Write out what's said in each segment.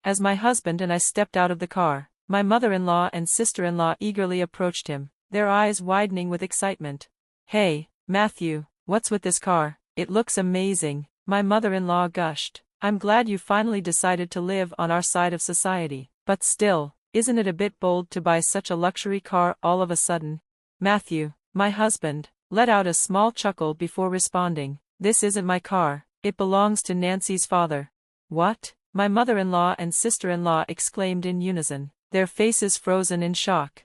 As my husband and I stepped out of the car, my mother-in-law and sister-in-law eagerly approached him, their eyes widening with excitement. "Hey, Matthew, what's with this car? It looks amazing," my mother-in-law gushed. "I'm glad you finally decided to live on our side of society, but still, isn't it a bit bold to buy such a luxury car all of a sudden?" Matthew, my husband, let out a small chuckle before responding, "This isn't my car, it belongs to Nancy's father." "What?" my mother-in-law and sister-in-law exclaimed in unison, their faces frozen in shock.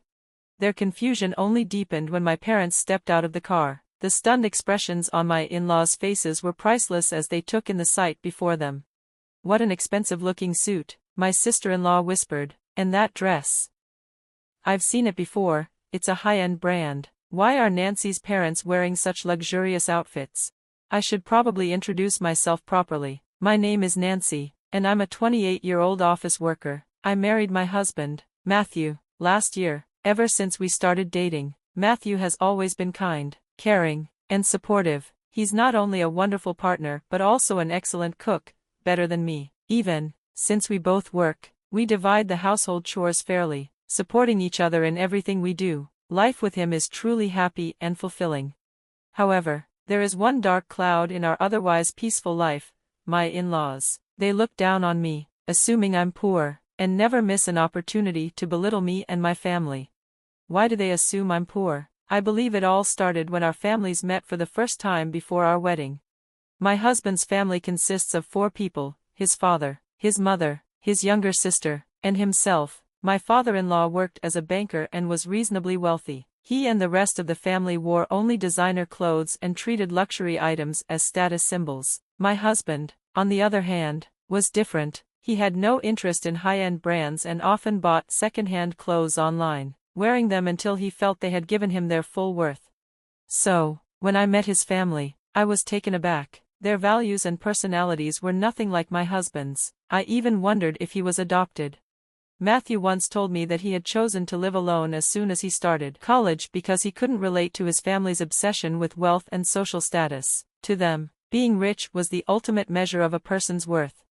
Their confusion only deepened when my parents stepped out of the car. The stunned expressions on my in-laws' faces were priceless as they took in the sight before them. "What an expensive-looking suit," my sister-in-law whispered, "and that dress. I've seen it before, it's a high-end brand. Why are Nancy's parents wearing such luxurious outfits?" I should probably introduce myself properly. My name is Nancy, and I'm a 28-year-old office worker. I married my husband, Matthew, last year. Ever since we started dating, Matthew has always been kind, caring, and supportive. He's not only a wonderful partner but also an excellent cook, better than me. Even, since we both work, we divide the household chores fairly, supporting each other in everything we do. Life with him is truly happy and fulfilling. However, there is one dark cloud in our otherwise peaceful life: my in-laws. They look down on me, assuming I'm poor, and never miss an opportunity to belittle me and my family. Why do they assume I'm poor? I believe it all started when our families met for the first time before our wedding. My husband's family consists of 4 people: his father, his mother, his younger sister, and himself. My father-in-law worked as a banker and was reasonably wealthy. He and the rest of the family wore only designer clothes and treated luxury items as status symbols. My husband, on the other hand, was different. He had no interest in high-end brands and often bought second-hand clothes online, wearing them until he felt they had given him their full worth. So, when I met his family, I was taken aback. Their values and personalities were nothing like my husband's. I even wondered if he was adopted. Matthew once told me that he had chosen to live alone as soon as he started college because he couldn't relate to his family's obsession with wealth and social status. To them, being rich was the ultimate measure of a person's worth.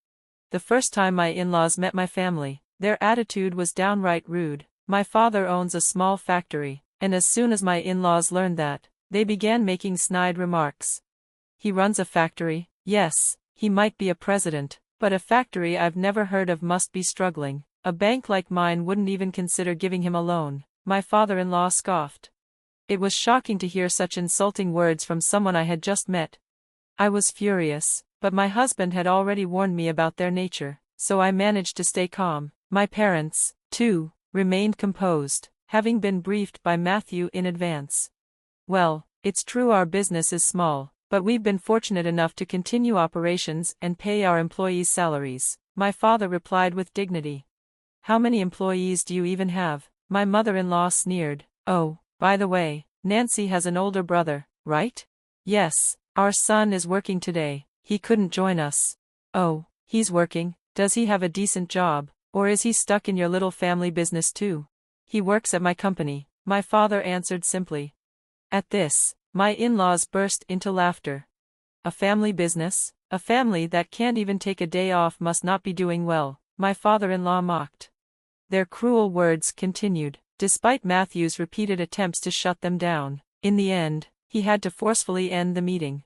The first time my in-laws met my family, their attitude was downright rude. My father owns a small factory, and as soon as my in-laws learned that, they began making snide remarks. "He runs a factory? Yes, he might be a president, but a factory I've never heard of must be struggling. A bank like mine wouldn't even consider giving him a loan," my father-in-law scoffed. It was shocking to hear such insulting words from someone I had just met. I was furious, but my husband had already warned me about their nature, so I managed to stay calm. My parents, too, remained composed, having been briefed by Matthew in advance. "Well, it's true our business is small, but we've been fortunate enough to continue operations and pay our employees' salaries," my father replied with dignity. "How many employees do you even have?" my mother-in-law sneered. "Oh, by the way, Nancy has an older brother, right?" "Yes, our son is working today. He couldn't join us." "Oh, he's working. Does he have a decent job, or is he stuck in your little family business too?" "He works at my company," my father answered simply. At this, my in-laws burst into laughter. "A family business? A family that can't even take a day off must not be doing well," my father-in-law mocked. Their cruel words continued, despite Matthew's repeated attempts to shut them down. In the end, he had to forcefully end the meeting.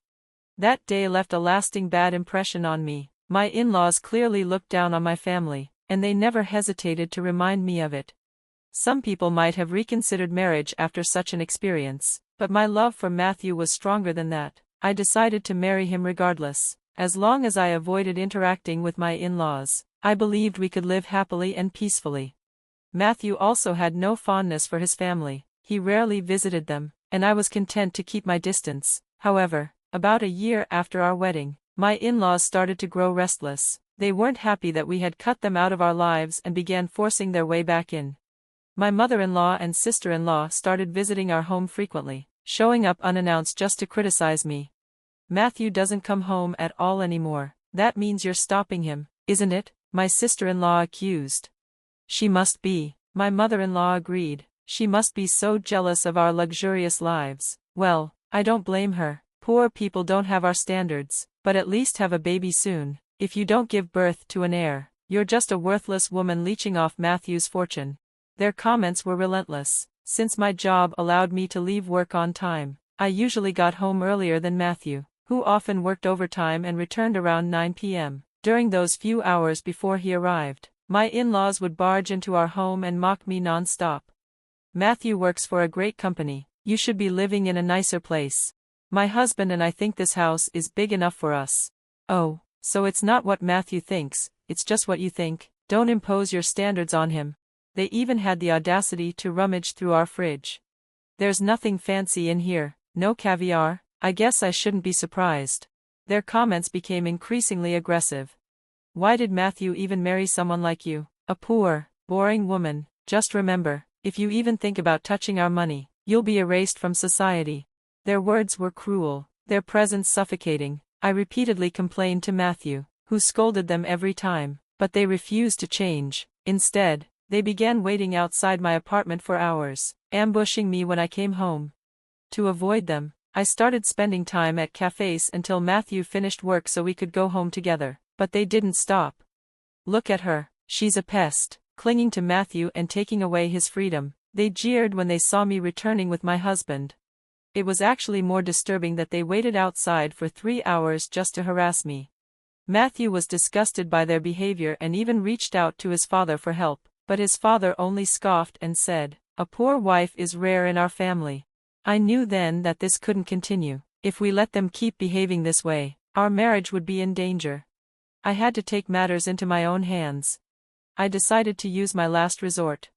That day left a lasting bad impression on me. My in-laws clearly looked down on my family, and they never hesitated to remind me of it. Some people might have reconsidered marriage after such an experience, but my love for Matthew was stronger than that. I decided to marry him regardless. As long as I avoided interacting with my in-laws, I believed we could live happily and peacefully. Matthew also had no fondness for his family. He rarely visited them, and I was content to keep my distance. However, about a year after our wedding, my in-laws started to grow restless. They weren't happy that we had cut them out of our lives and began forcing their way back in. My mother-in-law and sister-in-law started visiting our home frequently, showing up unannounced just to criticize me. "Matthew doesn't come home at all anymore. That means you're stopping him, isn't it?" my sister-in-law accused. "She must be," my mother-in-law agreed. "She must be so jealous of our luxurious lives." Well, I don't blame her. Poor people don't have our standards, but at least have a baby soon. If you don't give birth to an heir, You're just a worthless woman leeching off Matthew's fortune. Their comments were relentless. Since my job allowed me to leave work on time, I usually got home earlier than Matthew, who often worked overtime and returned around 9 p.m. During those few hours before he arrived, my in-laws would barge into our home and mock me non-stop. Matthew works for a great company. You should be living in a nicer place. My husband and I think this house is big enough for us. Oh, so it's not what Matthew thinks, it's just what you think. Don't impose your standards on him. They even had the audacity to rummage through our fridge. There's nothing fancy in here, no caviar. I guess I shouldn't be surprised. Their comments became increasingly aggressive. Why did Matthew even marry someone like you? A poor, boring woman. Just remember, if you even think about touching our money, you'll be erased from society. Their words were cruel, their presence suffocating. I repeatedly complained to Matthew, who scolded them every time, but they refused to change. Instead, they began waiting outside my apartment for hours, ambushing me when I came home. To avoid them, I started spending time at cafes until Matthew finished work so we could go home together, but they didn't stop. Look at her, she's a pest, clinging to Matthew and taking away his freedom. They jeered when they saw me returning with my husband. It was actually more disturbing that they waited outside for 3 hours just to harass me. Matthew was disgusted by their behavior and even reached out to his father for help, but his father only scoffed and said, "A poor wife is rare in our family." I knew then that this couldn't continue. If we let them keep behaving this way, our marriage would be in danger. I had to take matters into my own hands. I decided to use my last resort.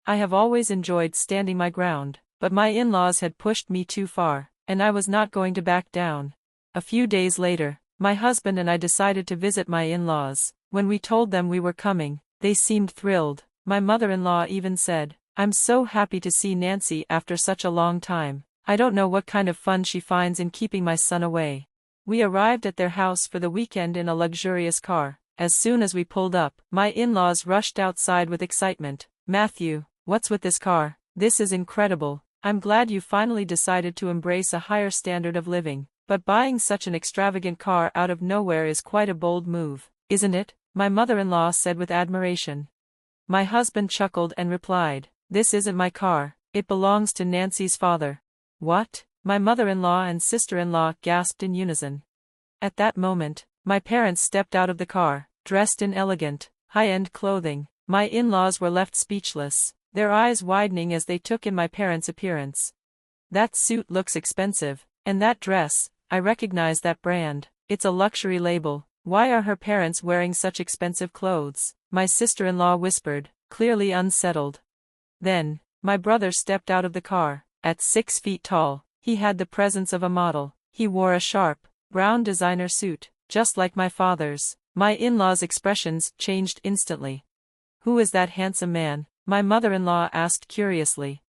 I have always enjoyed standing my ground, but my in-laws had pushed me too far, and I was not going to back down. A few days later, my husband and I decided to visit my in-laws. When we told them we were coming, they seemed thrilled. My mother-in-law even said, "I'm so happy to see Nancy after such a long time. I don't know what kind of fun she finds in keeping my son away." We arrived at their house for the weekend in a luxurious car. As soon as we pulled up, my in-laws rushed outside with excitement. "Matthew, what's with this car? This is incredible. I'm glad you finally decided to embrace a higher standard of living, but buying such an extravagant car out of nowhere is quite a bold move, isn't it?" my mother-in-law said with admiration. My husband chuckled and replied, "This isn't my car, it belongs to Nancy's father." "What?" my mother-in-law and sister-in-law gasped in unison. At that moment, my parents stepped out of the car, dressed in elegant, high-end clothing. My in-laws were left speechless, their eyes widening as they took in my parents' appearance. "That suit looks expensive, and that dress, I recognize that brand. It's a luxury label. Why are her parents wearing such expensive clothes?" my sister-in-law whispered, clearly unsettled. Then, my brother stepped out of the car. At 6 feet tall, he had the presence of a model. He wore a sharp, brown designer suit, just like my father's. My in-laws' expressions changed instantly. "Who is that handsome man?" my mother-in-law asked curiously.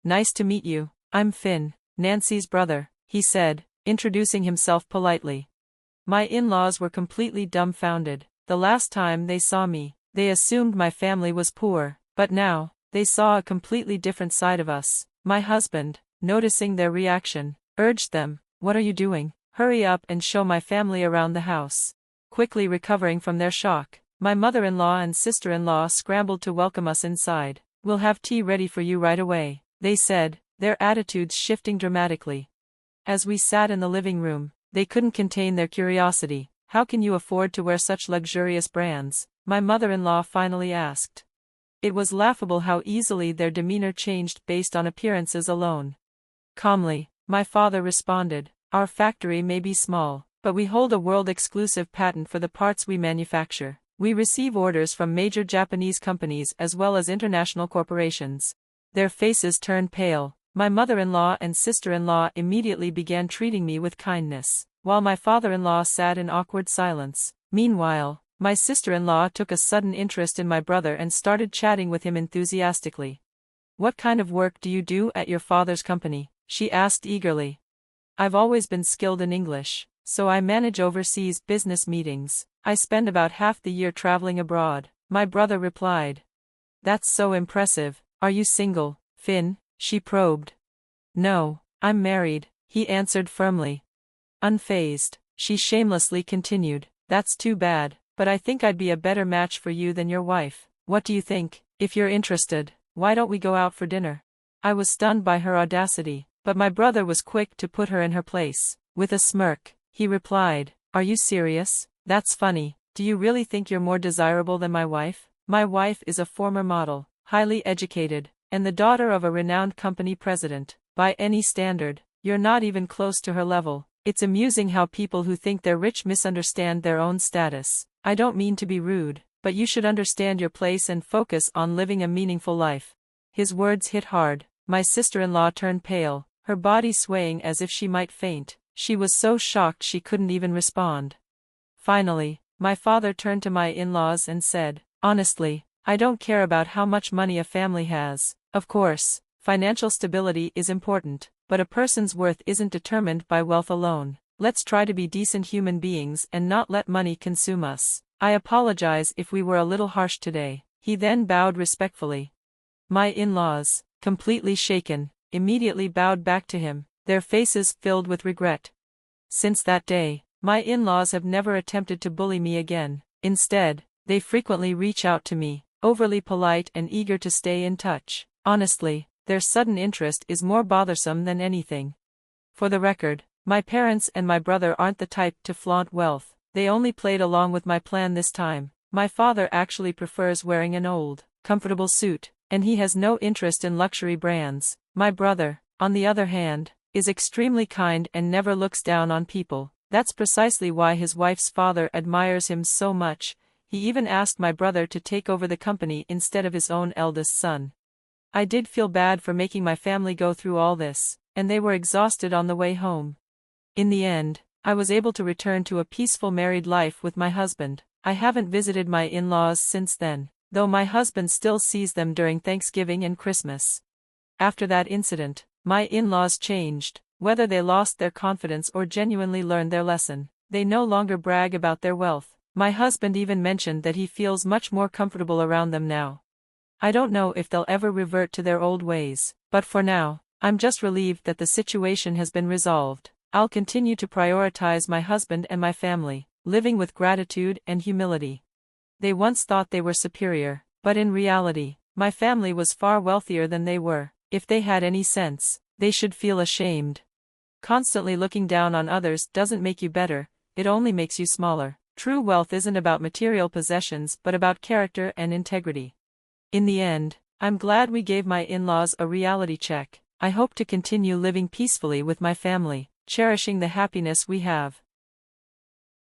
"Nice to meet you, I'm Finn, Nancy's brother," he said, introducing himself politely. My in-laws were completely dumbfounded. The last time they saw me, they assumed my family was poor, but now, they saw a completely different side of us. My husband, noticing their reaction, urged them, "What are you doing? Hurry up and show my family around the house." Quickly recovering from their shock, my mother-in-law and sister-in-law scrambled to welcome us inside. "We'll have tea ready for you right away," they said, their attitudes shifting dramatically. As we sat in the living room, they couldn't contain their curiosity. "How can you afford to wear such luxurious brands?" my mother-in-law finally asked. It was laughable how easily their demeanor changed based on appearances alone. Calmly, my father responded, "Our factory may be small, but we hold a world-exclusive patent for the parts we manufacture. We receive orders from major Japanese companies as well as international corporations." Their faces turned pale. My mother-in-law and sister-in-law immediately began treating me with kindness, while my father-in-law sat in awkward silence. Meanwhile, my sister-in-law took a sudden interest in my brother and started chatting with him enthusiastically. "What kind of work do you do at your father's company?" she asked eagerly. "I've always been skilled in English, so I manage overseas business meetings. I spend about half the year traveling abroad," my brother replied. "That's so impressive. Are you single, Finn?" she probed. "No, I'm married," he answered firmly. Unfazed, she shamelessly continued, "That's too bad. but I think I'd be a better match for you than your wife. What do you think? If you're interested, why don't we go out for dinner? I was stunned by her audacity, but my brother was quick to put her in her place. With a smirk, he replied, "Are you serious? That's funny. Do you really think you're more desirable than my wife? My wife is a former model, highly educated, and the daughter of a renowned company president. By any standard, you're not even close to her level." It's amusing how people who think they're rich misunderstand their own status. I don't mean to be rude, but you should understand your place and focus on living a meaningful life. His words hit hard. My sister-in-law turned pale, her body swaying as if she might faint. She was so shocked she couldn't even respond. Finally, my father turned to my in-laws and said, "Honestly, I don't care about how much money a family has. Of course, financial stability is important, but a person's worth isn't determined by wealth alone. Let's try to be decent human beings and not let money consume us. I apologize if we were a little harsh today." He then bowed respectfully. My in-laws, completely shaken, immediately bowed back to him, their faces filled with regret. Since that day, my in-laws have never attempted to bully me again. Instead, they frequently reach out to me, overly polite and eager to stay in touch. Honestly, their sudden interest is more bothersome than anything. For the record, my parents and my brother aren't the type to flaunt wealth. They only played along with my plan this time. My father actually prefers wearing an old, comfortable suit, and he has no interest in luxury brands. My brother, on the other hand, is extremely kind and never looks down on people. That's precisely why his wife's father admires him so much. He even asked my brother to take over the company instead of his own eldest son. I did feel bad for making my family go through all this, and they were exhausted on the way home. In the end, I was able to return to a peaceful married life with my husband. I haven't visited my in-laws since then, though my husband still sees them during Thanksgiving and Christmas. After that incident, my in-laws changed. Whether they lost their confidence or genuinely learned their lesson, they no longer brag about their wealth. My husband even mentioned that he feels much more comfortable around them now. I don't know if they'll ever revert to their old ways, but for now, I'm just relieved that the situation has been resolved. I'll continue to prioritize my husband and my family, living with gratitude and humility. They once thought they were superior, but in reality, my family was far wealthier than they were. If they had any sense, they should feel ashamed. Constantly looking down on others doesn't make you better, it only makes you smaller. True wealth isn't about material possessions but about character and integrity. In the end, I'm glad we gave my in-laws a reality check. I hope to continue living peacefully with my family, cherishing the happiness we have.